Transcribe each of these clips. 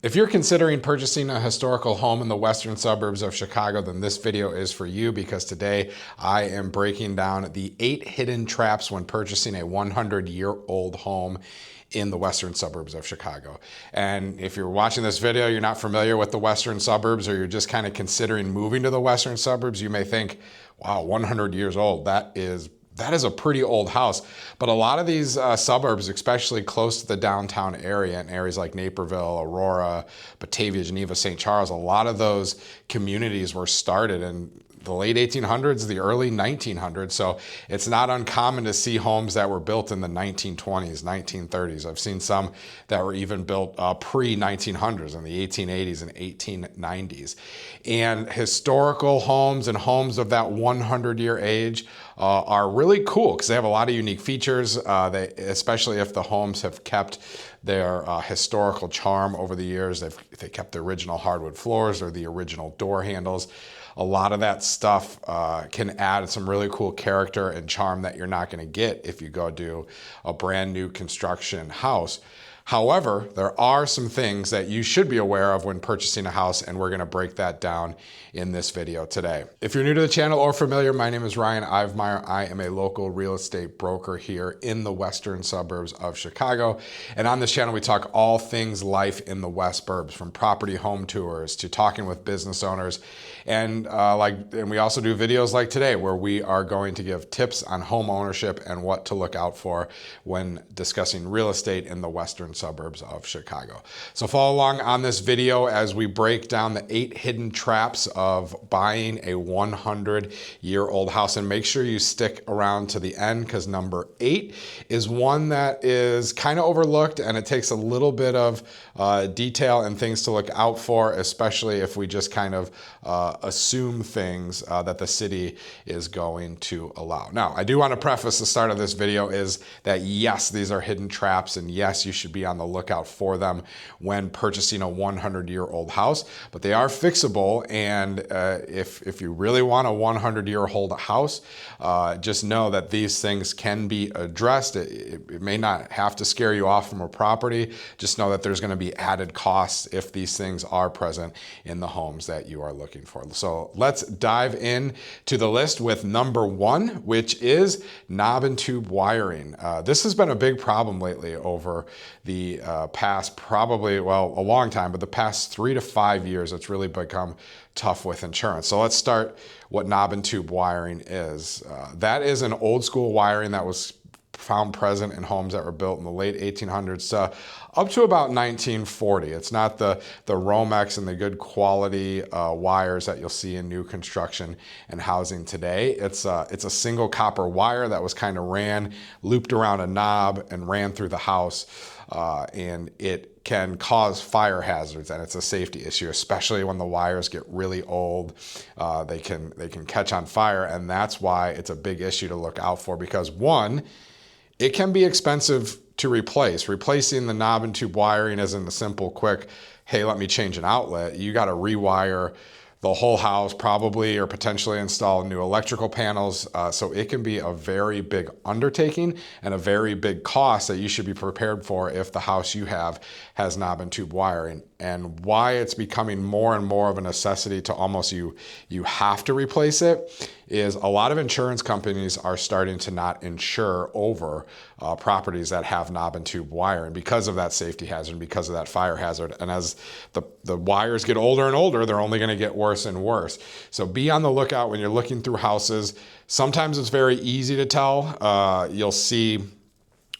If you're considering purchasing a historical home in the western suburbs of Chicago, then this video is for you, because today I am breaking down the 8 hidden traps when purchasing a 100-year-old home in the western suburbs of Chicago. And if you're watching this video, you're not familiar with the western suburbs, or you're just kind of considering moving to the western suburbs, you may think, wow, 100 years old, that is a pretty old house. But a lot of these suburbs, especially close to the downtown area in areas like Naperville, Aurora, Batavia, Geneva, St. Charles, a lot of those communities were started in the late 1800s, the early 1900s. So it's not uncommon to see homes that were built in the 1920s, 1930s. I've seen some that were even built pre-1900s in the 1880s and 1890s. And historical homes and homes of that 100-year age are really cool because they have a lot of unique features, especially if the homes have kept their historical charm over the years. If they kept the original hardwood floors or the original door handles. A lot of that stuff can add some really cool character and charm that you're not going to get if you go do a brand new construction house. However, there are some things that you should be aware of when purchasing a house, and we're going to break that down in this video today. If you're new to the channel or familiar, my name is Ryan Ivmeyer. I am a local real estate broker here in the western suburbs of Chicago. And on this channel, we talk all things life in the West Burbs, from property home tours to talking with business owners. And we also do videos like today where we are going to give tips on home ownership and what to look out for when discussing real estate in the western suburbs of Chicago. So follow along on this video as we break down the 8 hidden traps of buying a 100-year-old house. And make sure you stick around to the end, because number 8 is one that is kind of overlooked, and it takes a little bit of detail and things to look out for, especially if we just kind of assume things that the city is going to allow. Now, I do want to preface the start of this video is that yes, these are hidden traps, and yes, you should be on the lookout for them when purchasing a 100-year-old house, but they are fixable. And if you really want a 100-year-old house, just know that these things can be addressed. It may not have to scare you off from a property. Just know that there's going to be added costs if these things are present in the homes that you are looking for. So let's dive in to the list with number 1, which is knob and tube wiring. This has been a big problem lately over the past, probably, well, a long time, but the past 3 to 5 years, it's really become tough with insurance. So let's start what knob and tube wiring is. That is an old school wiring that was found present in homes that were built in the late 1800s up to about 1940. It's not the Romex and the good quality wires that you'll see in new construction and housing today. It's a single copper wire that was kind of looped around a knob and ran through the house, and it can cause fire hazards, and it's a safety issue, especially when the wires get really old. They can catch on fire, and that's why it's a big issue to look out for, because one, it can be expensive to replace. Replacing the knob and tube wiring isn't a simple, quick, hey, let me change an outlet. You got to rewire the whole house probably, or potentially install new electrical panels. So it can be a very big undertaking and a very big cost that you should be prepared for if the house you have has knob and tube wiring. And why it's becoming more and more of a necessity to almost you have to replace it is a lot of insurance companies are starting to not insure over properties that have knob and tube wiring because of that safety hazard, because of that fire hazard. And as the wires get older and older, they're only going to get worse and worse. So be on the lookout when you're looking through houses. Sometimes it's very easy to tell. You'll see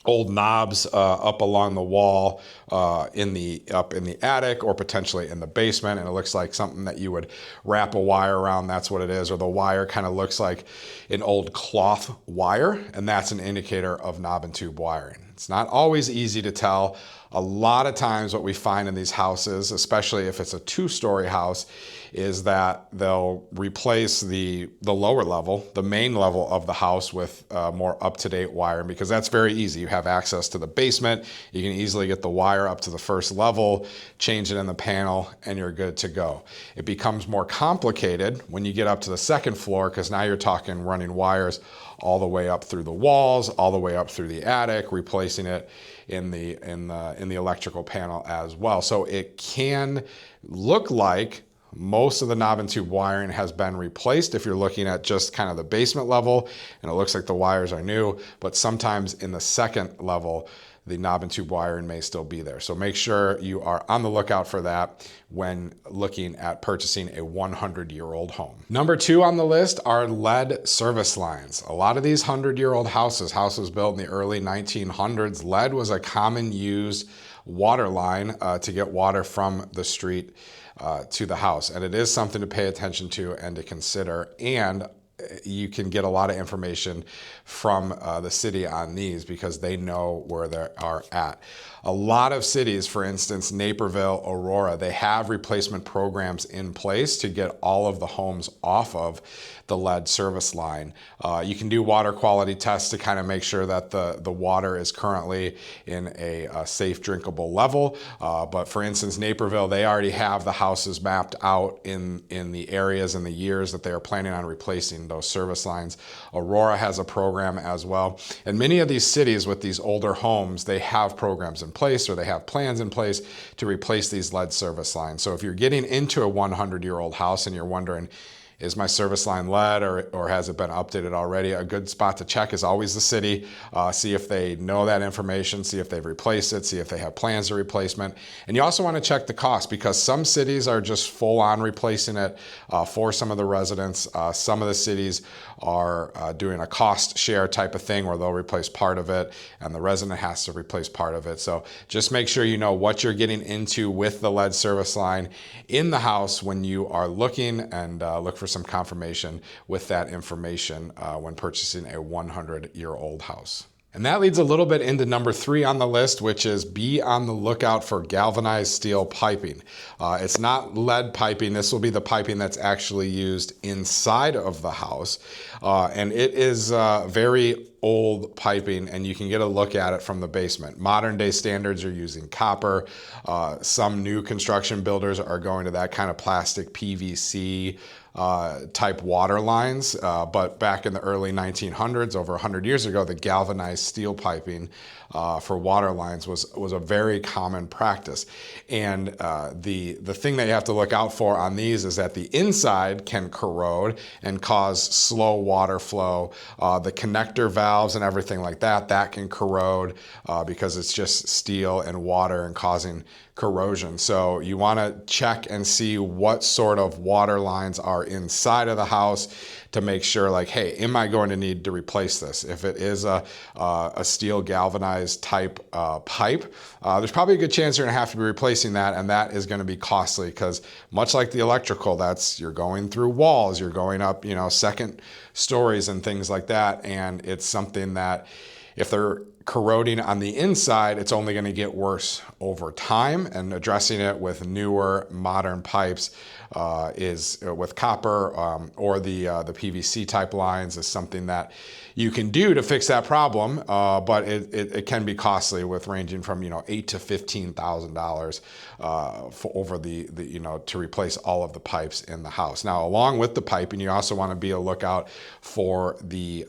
old knobs up along the wall up in the attic, or potentially in the basement, and it looks like something that you would wrap a wire around. That's what it is. Or the wire kind of looks like an old cloth wire, and that's an indicator of knob and tube wiring. It's not always easy to tell. A lot of times what we find in these houses, especially if it's a 2-story house, is that they'll replace the lower level, the main level of the house, with more up-to-date wiring, because that's very easy. You have access to the basement. You can easily get the wire up to the first level, change it in the panel, and you're good to go. It becomes more complicated when you get up to the second floor, because now you're talking running wires all the way up through the walls, all the way up through the attic, replacing it in the electrical panel as well. So it can look like most of the knob and tube wiring has been replaced if you're looking at just kind of the basement level, and it looks like the wires are new, but sometimes in the second level, the knob and tube wiring may still be there. So make sure you are on the lookout for that when looking at purchasing a 100-year-old home. Number 2 on the list are lead service lines. A lot of these 100-year-old houses built in the early 1900s, lead was a common used water line to get water from the street to the house. And it is something to pay attention to and to consider. And you can get a lot of information from the city on these because they know where they are at. A lot of cities, for instance, Naperville, Aurora, they have replacement programs in place to get all of the homes off of the lead service line. You can do water quality tests to kind of make sure that the water is currently in a safe drinkable level. But for instance, Naperville, they already have the houses mapped out in the areas and the years that they are planning on replacing those service lines. Aurora has a program as well. And many of these cities with these older homes, they have programs in place or they have plans in place to replace these lead service lines. So if you're getting into a 100-year-old house and you're wondering, is my service line lead or has it been updated already? A good spot to check is always the city. See if they know that information, see if they've replaced it, see if they have plans to replacement. And you also want to check the cost because some cities are just full on replacing it for some of the residents. Some of the cities are doing a cost share type of thing where they'll replace part of it and the resident has to replace part of it. So just make sure you know what you're getting into with the lead service line in the house when you are looking, and look for some confirmation with that information when purchasing a 100-year-old house. And that leads a little bit into number 3 on the list, which is be on the lookout for galvanized steel piping. It's not lead piping. This will be the piping that's actually used inside of the house. And it is very old piping, and you can get a look at it from the basement. Modern day standards are using copper. Some new construction builders are going to that kind of plastic PVC type water lines, but back in the early 1900s, over 100 years ago, the galvanized steel piping for water lines was a very common practice. And the thing that you have to look out for on these is that the inside can corrode and cause slow water flow. The connector valves and everything like that can corrode because it's just steel and water and causing corrosion. So you want to check and see what sort of water lines are inside of the house to make sure, like, hey, am I going to need to replace this? If it is a steel galvanized type pipe, there's probably a good chance you're going to have to be replacing that, and that is going to be costly because much like the electrical, you're going through walls, you're going up, second stories and things like that, and it's something that if they're corroding on the inside, it's only going to get worse over time, and addressing it with newer modern pipes is with copper or the PVC type lines is something that you can do to fix that problem, but it can be costly, with ranging from $8,000 to $15,000 for over the to replace all of the pipes in the house. Now, along with the piping, you also want to be a lookout for the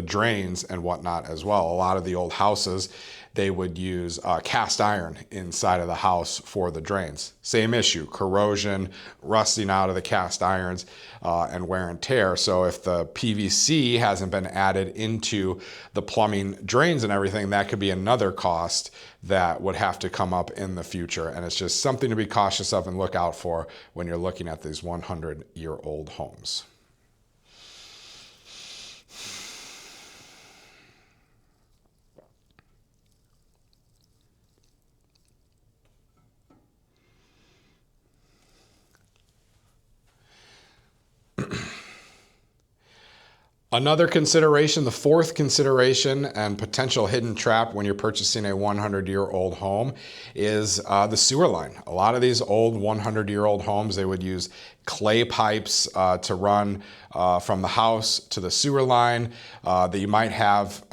drains and whatnot as well. A lot of the old houses, they would use cast iron inside of the house for the drains. Same issue, corrosion, rusting out of the cast irons, and wear and tear. So if the PVC hasn't been added into the plumbing drains and everything, that could be another cost that would have to come up in the future. And it's just something to be cautious of and look out for when you're looking at these 100-year-old homes. Another consideration, the fourth consideration and potential hidden trap when you're purchasing a 100-year-old home is the sewer line. A lot of these old 100-year-old homes, they would use clay pipes to run from the house to the sewer line. That you might have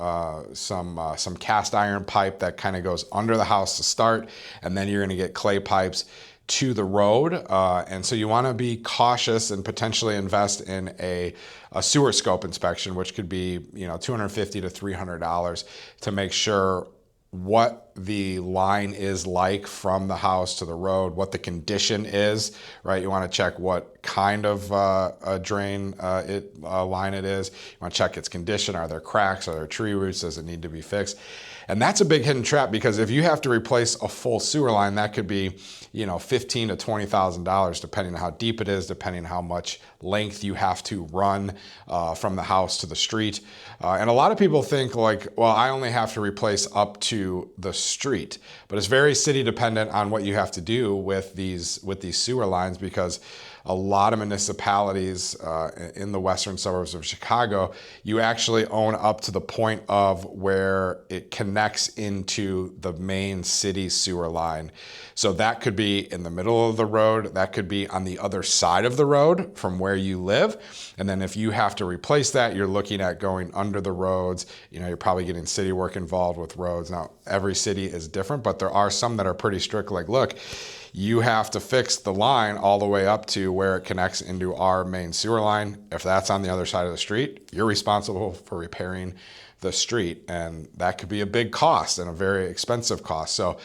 some cast iron pipe that kind of goes under the house to start, and then you're going to get clay pipes to the road. And so you want to be cautious and potentially invest in a sewer scope inspection, which could be, $250 to $300 to make sure what the line is like from the house to the road, what the condition is, right? You want to check what kind of a drain line it is. You want to check its condition. Are there cracks? Are there tree roots? Does it need to be fixed? And that's a big hidden trap, because if you have to replace a full sewer line, that could be, $15,000 to $20,000, depending on how deep it is, depending on how much length you have to run from the house to the street. And a lot of people think like, well, I only have to replace up to the street, but it's very city dependent on what you have to do with these sewer lines, because a lot of municipalities in the western suburbs of Chicago, you actually own up to the point of where it connects into the main city sewer line. So that could be in the middle of the road, that could be on the other side of the road from where you live. And then if you have to replace that, you're looking at going under the roads. You're probably getting city work involved with roads. Now, every city is different, but there are some that are pretty strict, like, look, you have to fix the line all the way up to where it connects into our main sewer line. If that's on the other side of the street, you're responsible for repairing the street. And that could be a big cost and a very expensive cost. So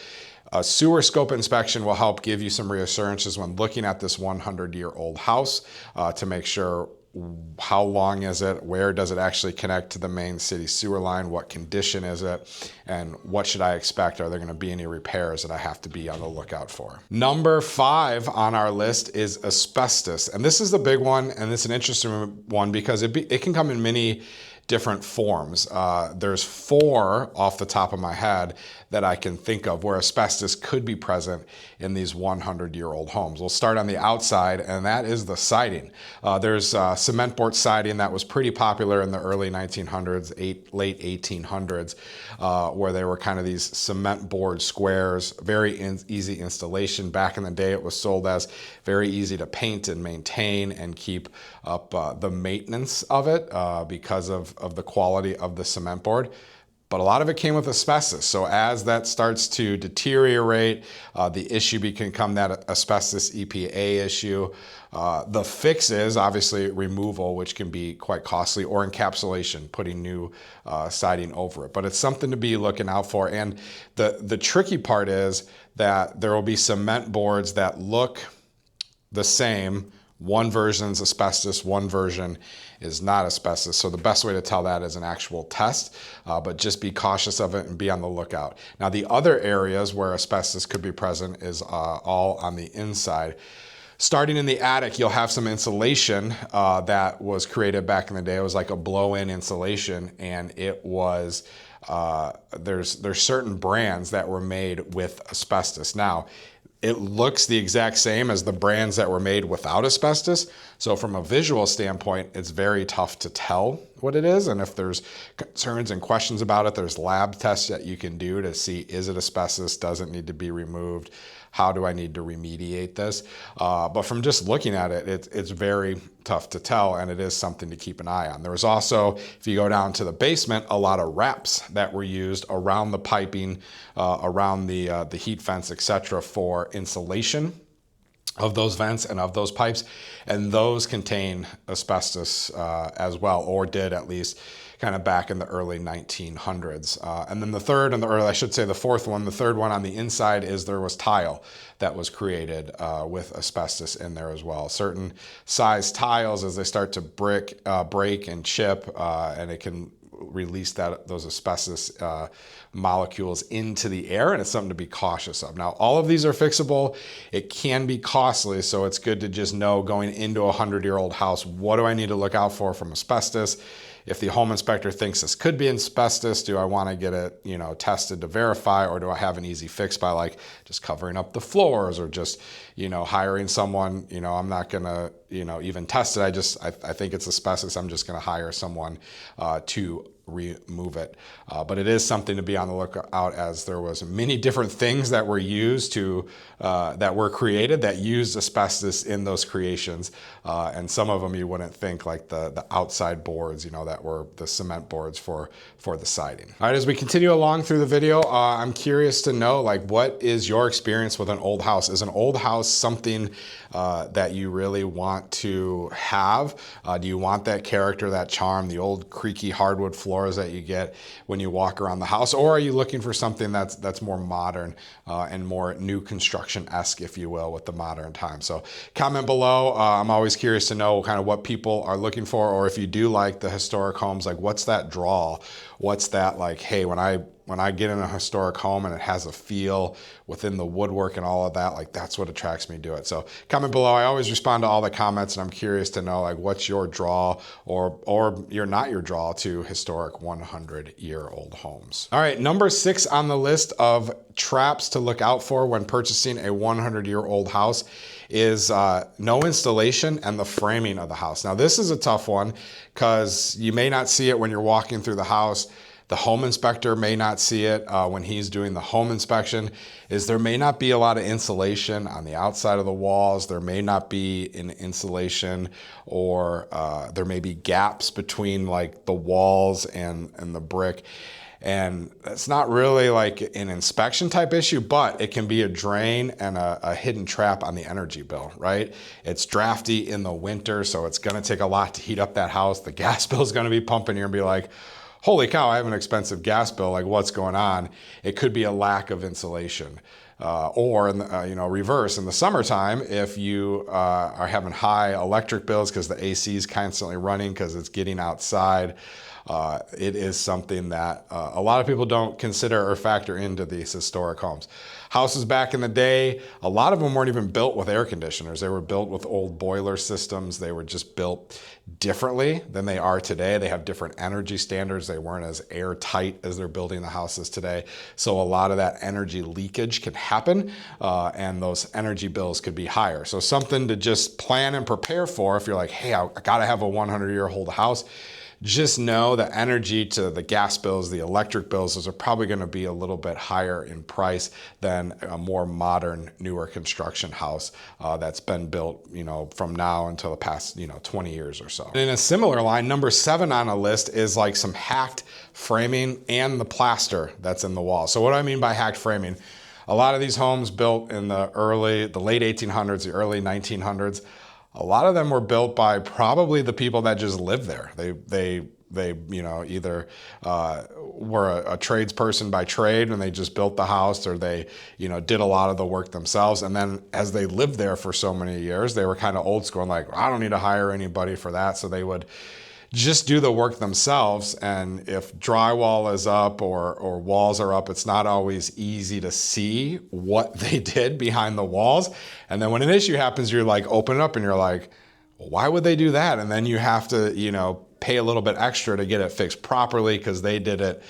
a sewer scope inspection will help give you some reassurances when looking at this 100-year-old house to make sure how long is it, where does it actually connect to the main city sewer line, what condition is it, and what should I expect? Are there going to be any repairs that I have to be on the lookout for? Number 5 on our list is asbestos. And this is the big one, and it's an interesting one because it can come in many different forms. There's 4 off the top of my head that I can think of where asbestos could be present in these 100-year-old homes. We'll start on the outside, and that is the siding. There's cement board siding that was pretty popular in the early 1900s, late 1800s, where they were kind of these cement board squares, very easy installation. Back in the day, it was sold as very easy to paint and maintain and keep up the maintenance of it because of the quality of the cement board. But a lot of it came with asbestos. So as that starts to deteriorate, the issue can become that asbestos EPA issue. The fix is obviously removal, which can be quite costly, or encapsulation, putting new siding over it. But it's something to be looking out for. And the tricky part is that there will be cement boards that look the same. One version's asbestos, one version is not asbestos. So the best way to tell that is an actual test, but just be cautious of it and be on the lookout. Now, the other areas where asbestos could be present is all on the inside. Starting in the attic, you'll have some insulation that was created back in the day. It was like a blow-in insulation, and it was there's certain brands that were made with asbestos. Now, it looks the exact same as the brands that were made without asbestos. So from a visual standpoint, it's very tough to tell what it is. And if there's concerns and questions about it, there's lab tests that you can do to see, is it asbestos? Does it need to be removed? How do I need to remediate this? But from just looking at it, it's very tough to tell, and it is something to keep an eye on. There was also, if you go down to the basement, a lot of wraps that were used around the piping, around the heat vents, etc., for insulation of those vents and of those pipes, and those contain asbestos as well, or did at least, kind of back in the early 1900s. And then the third, or I should say the fourth one, the third one on the inside is there was tile that was created with asbestos in there as well. Certain size tiles, as they start to break and chip, and it can release those asbestos molecules into the air, and it's something to be cautious of. Now, all of these are fixable. It can be costly, so it's good to just know going into a 100-year-old house, what do I need to look out for from asbestos? If the home inspector thinks this could be asbestos, do I want to get it, tested to verify, or do I have an easy fix by like just covering up the floors, or just, hiring someone? I'm not gonna, even test it. I think it's asbestos. I'm just gonna hire someone to remove it. But it is something to be on the lookout, as there was many different things that were used to, that were created that used asbestos in those creations. And some of them you wouldn't think, like the outside boards, you know, that were the cement boards for the siding. All right, as we continue along through the video, I'm curious to know, like, what is your experience with an old house? Is an old house something that you really want to have? Do you want that character, that charm, the old creaky hardwood floors that you get when you walk around the house? Or are you looking for something that's more modern and more new construction-esque, if you will, with the modern time? So comment below. I'm always curious to know kind of what people are looking for, or if you do like the historic homes, like what's that draw? What's that like, hey, when I get in a historic home and it has a feel within the woodwork and all of that, like that's what attracts me to it. So comment below. I always respond to all the comments, and I'm curious to know, like, what's your draw or you're not your draw to historic 100-year-old homes. All right, number 6 on the list of traps to look out for when purchasing a 100-year-old house is no installation and the framing of the house. Now this is a tough one because you may not see it when you're walking through the house. The home inspector may not see it when he's doing the home inspection. There may not be a lot of insulation on the outside of the walls. There may not be an insulation, or there may be gaps between like the walls and the brick. And it's not really like an inspection type issue, but it can be a drain and a hidden trap on the energy bill, right? It's drafty in the winter, so it's gonna take a lot to heat up that house. The gas bill is gonna be pumping. You're gonna be like, holy cow, I have an expensive gas bill, like what's going on? It could be a lack of insulation. Or reverse, in the summertime, if you are having high electric bills because the AC is constantly running because it's getting outside, it is something that a lot of people don't consider or factor into these historic homes. Houses back in the day, a lot of them weren't even built with air conditioners. They were built with old boiler systems. They were just built differently than they are today. They have different energy standards. They weren't as airtight as they're building the houses today. So a lot of that energy leakage can happen, and those energy bills could be higher. So something to just plan and prepare for if you're like, hey, I gotta have a 100-year-old house. Just know the energy to the gas bills, the electric bills, those are probably going to be a little bit higher in price than a more modern, newer construction house that's been built, you know, from now until the past, 20 years or so. And in a similar line, number 7 on a list is like some hacked framing and the plaster that's in the wall. So what do I mean by hacked framing? A lot of these homes built in the late 1800s, the early 1900s, a lot of them were built by probably the people that just lived there. They either were a tradesperson by trade and they just built the house, or they, did a lot of the work themselves. And then as they lived there for so many years, they were kind of old school and like, I don't need to hire anybody for that. So they would just do the work themselves. And if drywall is up or walls are up, it's not always easy to see what they did behind the walls. And then when an issue happens, you're like, open it up and you're like, well, why would they do that? And then you have to, pay a little bit extra to get it fixed properly because they did it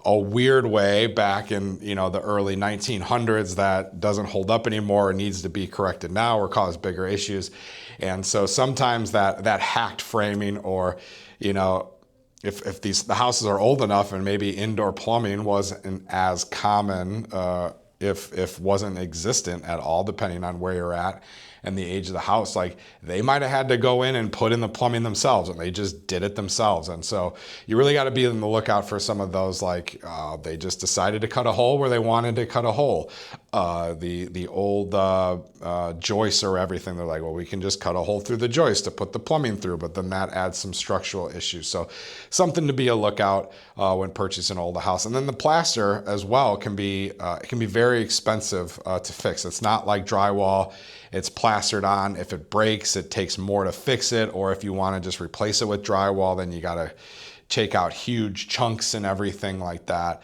a weird way back in, the early 1900s that doesn't hold up anymore and needs to be corrected now or cause bigger issues. And so sometimes that hacked framing, or, if the houses are old enough and maybe indoor plumbing wasn't as common, if wasn't existent at all, depending on where you're at and the age of the house, like they might have had to go in and put in the plumbing themselves, and they just did it themselves. And so you really got to be on the lookout for some of those, like they just decided to cut a hole where they wanted to cut a hole. The old joists or everything, they're like, well, we can just cut a hole through the joist to put the plumbing through, but then that adds some structural issues. So something to be a lookout when purchasing an old house. And then the plaster as well can be very expensive to fix. It's not like drywall. It's plastered on. If it breaks, it takes more to fix it. Or if you want to just replace it with drywall, then you got to take out huge chunks and everything like that.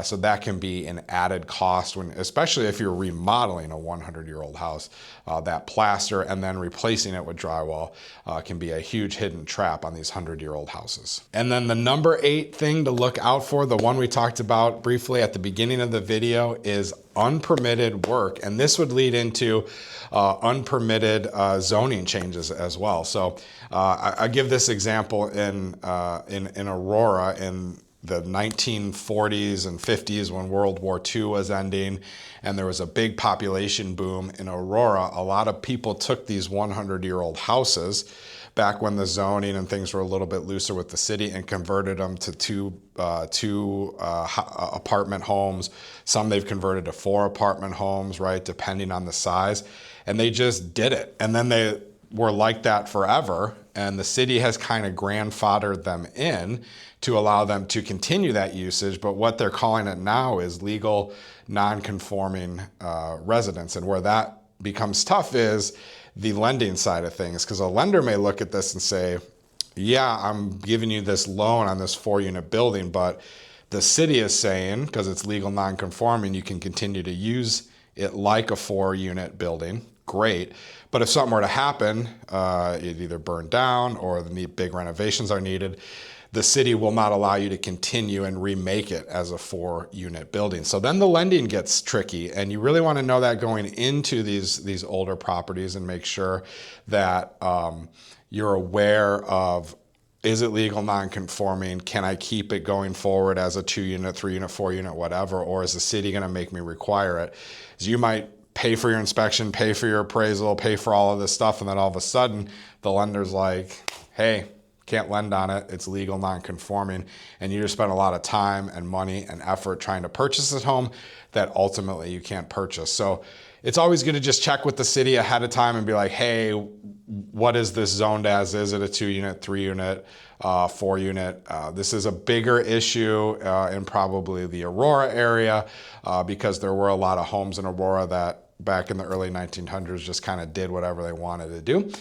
So that can be an added cost, especially if you're remodeling a 100-year-old house. That plaster and then replacing it with drywall can be a huge hidden trap on these 100-year-old houses. And then the number 8 thing to look out for, the one we talked about briefly at the beginning of the video, is unpermitted work. And this would lead into unpermitted zoning changes as well. So I give this example in Aurora, in the 1940s and 50s when World War II was ending and there was a big population boom in Aurora, a lot of people took these 100-year-old houses back when the zoning and things were a little bit looser with the city and converted them to two apartment homes. Some they've converted to 4 apartment homes, right, depending on the size. And they just did it. And then they were like that forever. And the city has kind of grandfathered them in to allow them to continue that usage. But what they're calling it now is legal non-conforming residence. And where that becomes tough is the lending side of things, because a lender may look at this and say, yeah, I'm giving you this loan on this 4-unit building, but the city is saying, because it's legal non-conforming, you can continue to use it like a 4-unit building. Great. But if something were to happen, it either burn down or the big renovations are needed, the city will not allow you to continue and remake it as a 4-unit building. So then the lending gets tricky, and you really want to know that going into these older properties and make sure that you're aware of, is it legal non-conforming? Can I keep it going forward as a 2-unit, 3-unit, 4-unit, whatever? Or is the city going to make me require it? So you might pay for your inspection, pay for your appraisal, pay for all of this stuff, and then all of a sudden the lender's like, hey, can't lend on it, it's legal non-conforming, and you just spend a lot of time and money and effort trying to purchase this home that ultimately you can't purchase. So it's always good to just check with the city ahead of time and be like, hey, what is this zoned as? Is it a 2-unit, 3-unit, 4-unit? This is a bigger issue in probably the Aurora area because there were a lot of homes in Aurora that back in the early 1900s just kind of did whatever they wanted to do.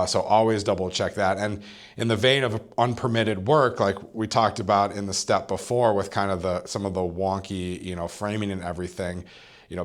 So always double check that. And in the vein of unpermitted work, like we talked about in the step before with kind of some of the wonky, framing and everything,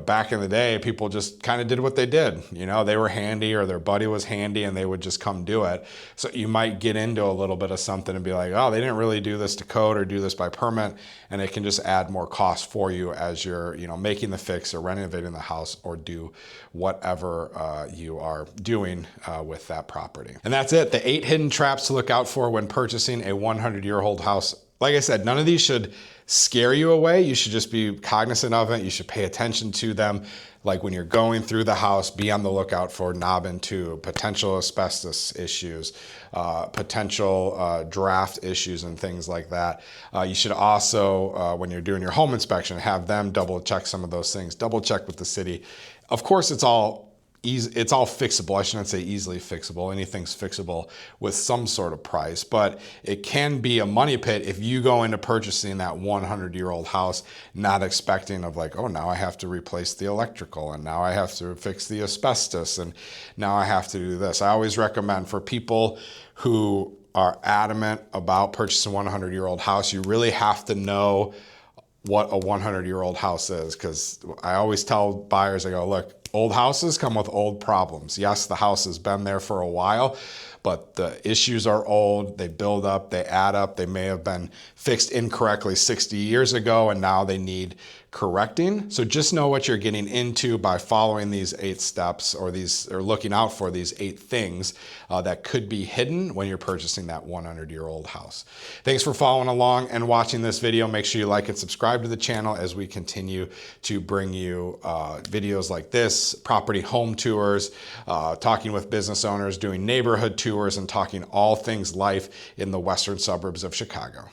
back in the day, people just kind of did what they did. They were handy or their buddy was handy and they would just come do it. So you might get into a little bit of something and be like, oh, they didn't really do this to code or do this by permit. And it can just add more cost for you as you're, making the fix or renovating the house or do whatever you are doing with that property. And that's it. The 8 hidden traps to look out for when purchasing a 100-year-old house. Like I said, none of these should scare you away. You should just be cognizant of it. You should pay attention to them. Like when you're going through the house, be on the lookout for knob and tube, potential asbestos issues, potential draft issues and things like that. You should also, when you're doing your home inspection, have them double check some of those things. Double check with the city. Of course, it's all fixable. I shouldn't say easily fixable. Anything's fixable with some sort of price, but it can be a money pit if you go into purchasing that 100-year-old house, not expecting of like, oh, now I have to replace the electrical and now I have to fix the asbestos and now I have to do this. I always recommend for people who are adamant about purchasing a 100-year-old house, you really have to know what a 100-year-old house is, because I always tell buyers, I go, look, old houses come with old problems. Yes, the house has been there for a while, but the issues are old, they build up, they add up, they may have been fixed incorrectly 60 years ago and now they need correcting. So just know what you're getting into by following these 8 steps or looking out for these 8 things that could be hidden when you're purchasing that 100-year-old house. Thanks for following along and watching this video. Make sure you like and subscribe to the channel as we continue to bring you videos like this, property home tours, talking with business owners, doing neighborhood tours, and talking all things life in the western suburbs of Chicago.